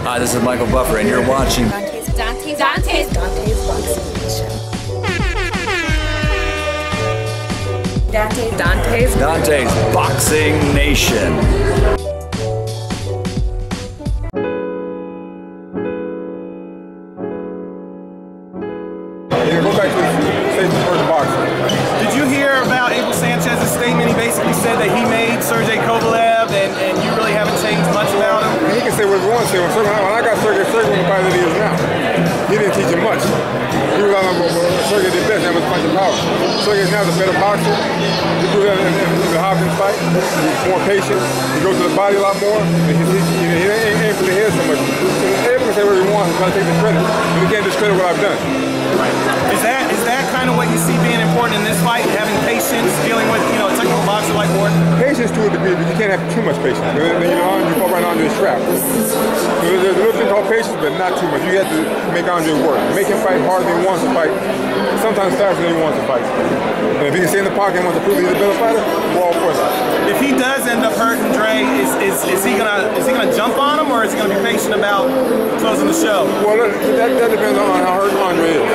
Hi, this is Michael Buffer, and you're watching DONTAE'S Boxing Nation. Go back to the first boxing. Did you hear about Abel Sanchez's statement? He basically said that he made Sergey Kovalev, and you really haven't changed much about him. He can say what he wants to say. When I got Sergey was the fighter that he is now. He didn't teach him much. He was out on Sergey did best, that was punching power. Sergey now is a better boxer. He proved that in the Hopkins fight. He's more patient. He goes to the body a lot more. He ain't for the head so much. Abel can say what he wants and try to take the credit. But he can't discredit what I've done. Is that kind of what you see being important in this fight? Having patience, dealing with a technical boxer like Ward? Patience to a degree, but you can't have too much patience. You fall right under his trap. So there's a little thing called patience, but not too much. You have to make Andre work. Make him fight harder than he wants to fight. Sometimes faster than he wants to fight. And if he can stay in the pocket and wants to prove he's a better fighter, we're all for that. If he does end up hurting Dre, is he gonna jump on him, or is he gonna be patient about closing the show? Well, that depends on how hurt Andre is.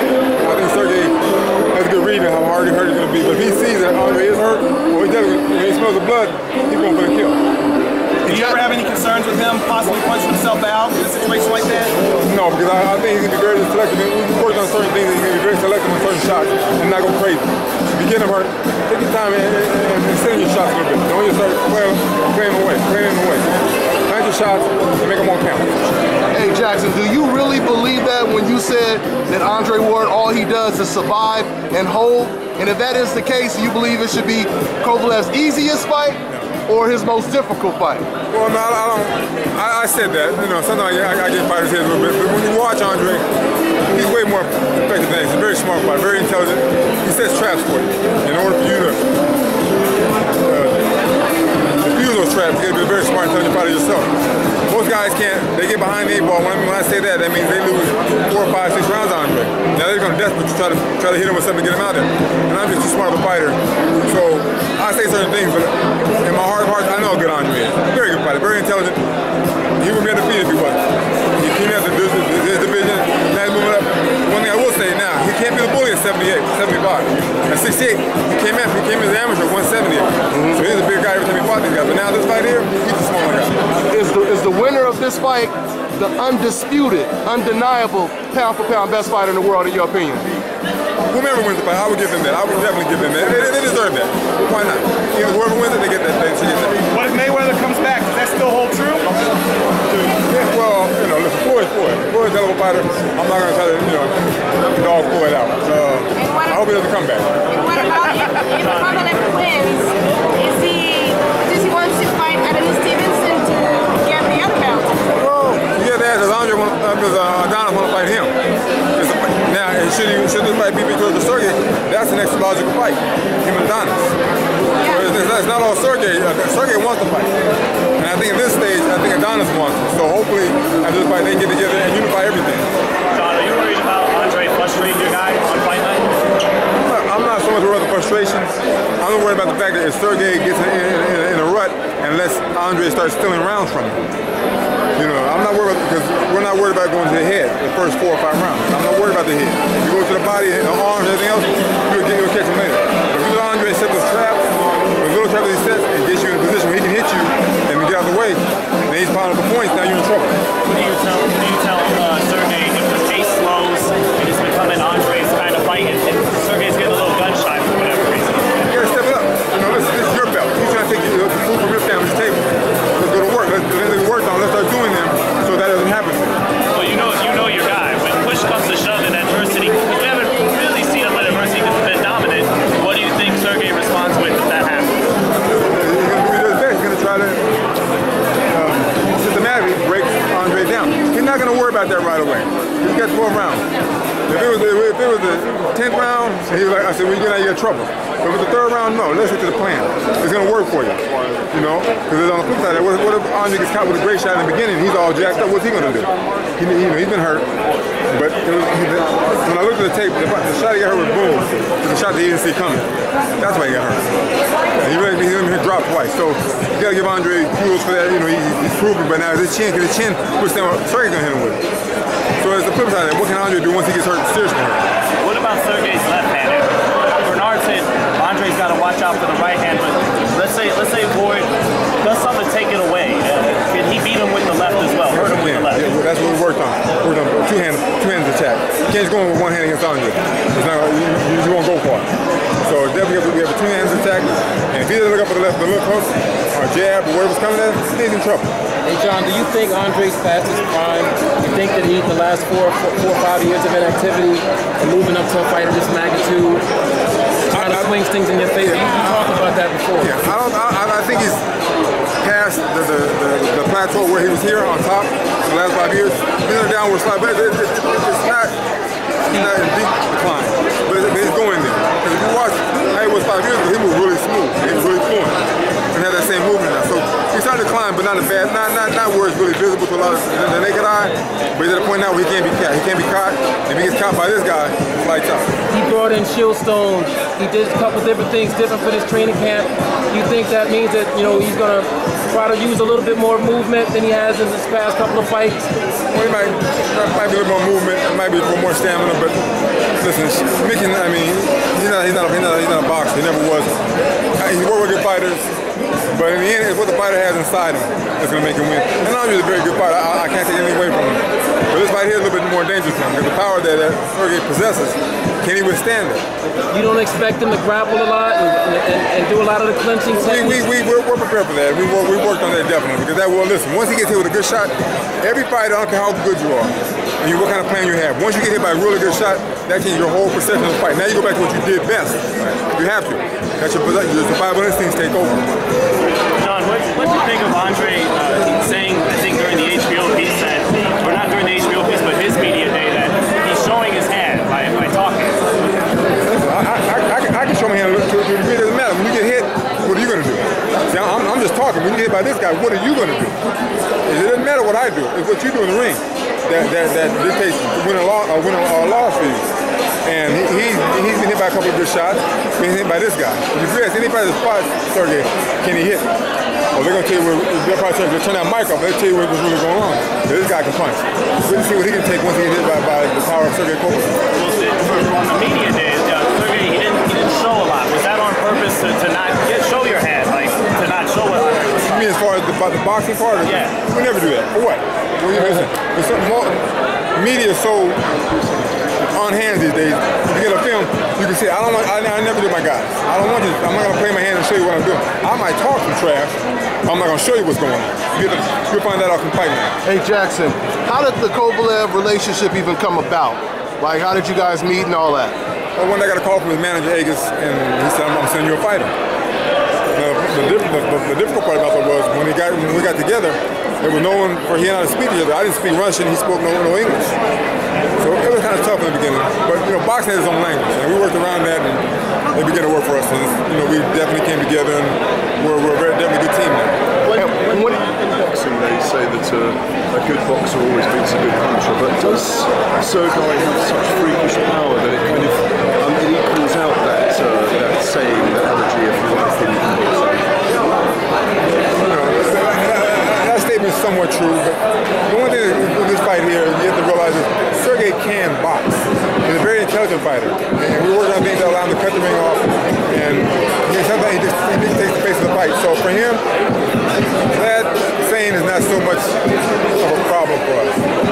I think Sergey has a good read on how hard he's going to be. But if he sees that Andre is hurt, well, when he smells the blood, he's going for the kill. Do you ever have any concerns with him possibly punching himself out in a situation like that? No, because I think he's going to be very selective. We've worked on certain things, he's going to be very selective on certain shots and not go crazy. If you get him hurt, take your time and send your shots a little bit. Don't just start playing away. Plant your shots and make them all count. Hey Jackson, do you really believe that when you said that Andre Ward, all he does is survive and hold? And if that is the case, you believe it should be Kovalev's easiest fight or his most difficult fight? Well, no, I said that. Sometimes I get fighters' heads a little bit, but when you watch Andre, he's way more effective than that. He's a very smart fighter, very intelligent. He sets traps for you. In order for you to defuse those traps, you have to be a very smart, intelligent fighter yourself. Most guys can't. They get behind the 8 ball. When I say that, that means they lose 4, 5, 6 rounds on Andre. Now they're going to desperate to try to hit him with something to get him out there. And I'm just too smart of a fighter. So I say certain things, but in my heart of hearts, I know how good Andre is. Very good fighter, very intelligent. He would be undefeated if he wasn't. He came out his division, now he's moving up. One thing I will say now, he can't be the bully at 78, 75. At 68, he came as an amateur at 178. So he's a big guy every time he fought these guys. But now this fight here, he's a smaller guy. Is the winner of this fight the undisputed, undeniable pound-for-pound best fighter in the world, in your opinion? Whomever wins the fight, I would give them that. I would definitely give them that. They deserve that. Why not? Whoever wins it, they get that. What if Mayweather comes back? Does that still hold true? Yeah, well, listen, Floyd's Floyd. Floyd's a hell of a fighter. I'm not going to try to, dog Floyd out. I hope he doesn't come back. And what about if Kovalev wins? Does he want to fight Adam Stevenson to get the other belt? Well, you have to ask, does Adonis want to fight him? Now, should this fight be because of Sergey? That's the next logical fight. Him and Adonis. Yeah. It's not all Sergey. Sergey wants to fight. And I think at this stage, Adonis wants to. So hopefully, at this fight, they can get together and unify everything. John, are you worried about Andre frustrating your guy on fight night? I'm not so much worried about the frustrations. I'm worried about the fact that if Sergey gets in a rut and lets Andre start stealing rounds from him. I'm not worried about, because we're not worried about going to the head the first 4 or 5 rounds. I'm not worried about the head. If you go to the body and the arms and everything else, you'll catch him later. If you let Andre set those traps, those little traps that he sets, and gets you in a position where he can hit you and get out of the way, then he's piling up the points, now you're in trouble. Do you tell Sergey if the pace slows and it's becoming Andre's kind of fight, and Sergey's getting a little gun shy for whatever reason? You gotta step it up. This is your belt. He's trying to take the food from your family's table. Let's go to work. Let's work on. Let's start doing them so that doesn't happen. Well, you know your guy. When push comes to shove in adversity, we haven't really seen him in adversity because he's been dominant. What do you think Sergey responds with if that happens? He's going to do his best. He's going to try to systematically break Andre down. He's not going to worry about that right away. He's got 12 rounds. If it was the 10th round, he was like, I said, well, you got trouble. But with the 3rd round, no, let's stick to the plan. It's going to work for you, Because on the flip side, what if Andre gets caught with a great shot in the beginning, he's all jacked up, what's he going to do? He's been hurt. But when I looked at the tape, the shot he got hurt with Boom was the shot that he didn't see coming. That's why he got hurt. And he really hit drop twice. So you got to give Andre kudos for that. He's proven, but now his chin puts down what Sergey's going to hit him with. So it's the flip side of that. What can Andre do once he gets hurt, seriously hurt? What about Sergey's left-hander? Bernard said Andre's got to watch out for the right hand, but let's say Ward does something to take it away. Can he beat him with the left as well? Hurt him with the left? Yeah, well, that's what we worked on. Worked on two-handed attack. You can't just go in with one hand against Andre. You won't go for it. So definitely we have a two-handed attack, and if he doesn't look up for the left, the hook or jab or whatever's coming at him, he's in trouble. Hey John, do you think Andre's past his prime? You think that he, the last four or 5 years of inactivity and moving up to a fight of this magnitude, trying to swing things in your favor? You talked about that before. Yeah, I think he's past the plateau where he was here on top the last 5 years. He's on a downward slide, but it's not in deep decline, but it's going there. Because if you watch how he was 5 years ago, he was really smooth, he was really fluent, and had that same movement now. So he's starting to climb, but not as bad, not where it's really visible to a lot of the naked eye. But he's at a point now where he can't be caught. He can't be caught. If he gets caught by this guy, it's lights out. He brought in Shieldstone. He did a couple different things different for this training camp. You think that means that he's going to try to use a little bit more movement than he has in this past couple of fights? Well, he might be a little more movement. It might be a little more stamina. But listen, Mickey, I mean, he's not a boxer. He never was. He's worked with good fighters. But in the end, it's what the fighter has inside him that's going to make him win. And Andre's a very good fighter. I can't take anything away from him. But this fight here is a little bit more dangerous for him because the power that Sergey possesses, can he withstand it? You don't expect him to grapple a lot and do a lot of the clinching techniques? We're prepared for that. We worked on that definitely because that will listen. Once he gets hit with a good shot, every fighter, I don't care how good you are, and what kind of plan you have. Once you get hit by a really good shot, that changes your whole perception of the fight. Now you go back to what you did best. You have to. That's your survival instincts take over. John, what do you think of Andre saying, I think during the HBO piece that, or not during the HBO piece, but his media day, that he's showing his hand by talking? I can show my hand to a degree. It doesn't matter. When you get hit, what are you going to do? See, I'm just talking. When you get hit by this guy, what are you going to do? It doesn't matter what I do. It's what you do in the ring that dictates win or loss for you. And he's been hit by a couple of good shots. Been hit by this guy. If you ask anybody that spots Sergey, can he hit? Well, they're going to tell you, they'll probably turn that mic off, they'll tell you what's really going on. This guy can punch. We'll see what he can take once he gets hit by the power of Sergey Kovalev'S. On the media day, Sergey, he didn't show a lot. Was that on purpose to not show your hand, like to not show what Andre was? You mean as far as the boxing part? Yeah. We never do that. For what? Listen, media is so on hands these days. If you get a film, you can see. I never do my guys. I'm not gonna play my hand and show you what I'm doing. I might talk some trash. I'm not gonna show you what's going on. You'll find that out from fighting. Hey Jackson, how did the Kovalev relationship even come about? Like, how did you guys meet and all that? Well, one day I got a call from his manager, Agus, and he said, I'm sending you a fighter. The difficult part about that was when we got together, there was no one for he and I to speak to each other. I didn't speak Russian, he spoke no English. So it was kind of tough in the beginning. But boxing has its own language, and we worked around that, and it began to work for us. And we definitely came together, and we're a definitely good team now. In boxing, they say that a good boxer always beats a good puncher, but does Sergey have such freakish power that it kind of it equals out that saying, that energy, if you like, in boxing? That statement is somewhat true, but the one thing with this fight here, you have to realize is Sergey can box. He's a very intelligent fighter, and we work on things that allow him to cut the ring off, and sometimes he takes the pace of the fight. So for him, that saying is not so much of a problem for us.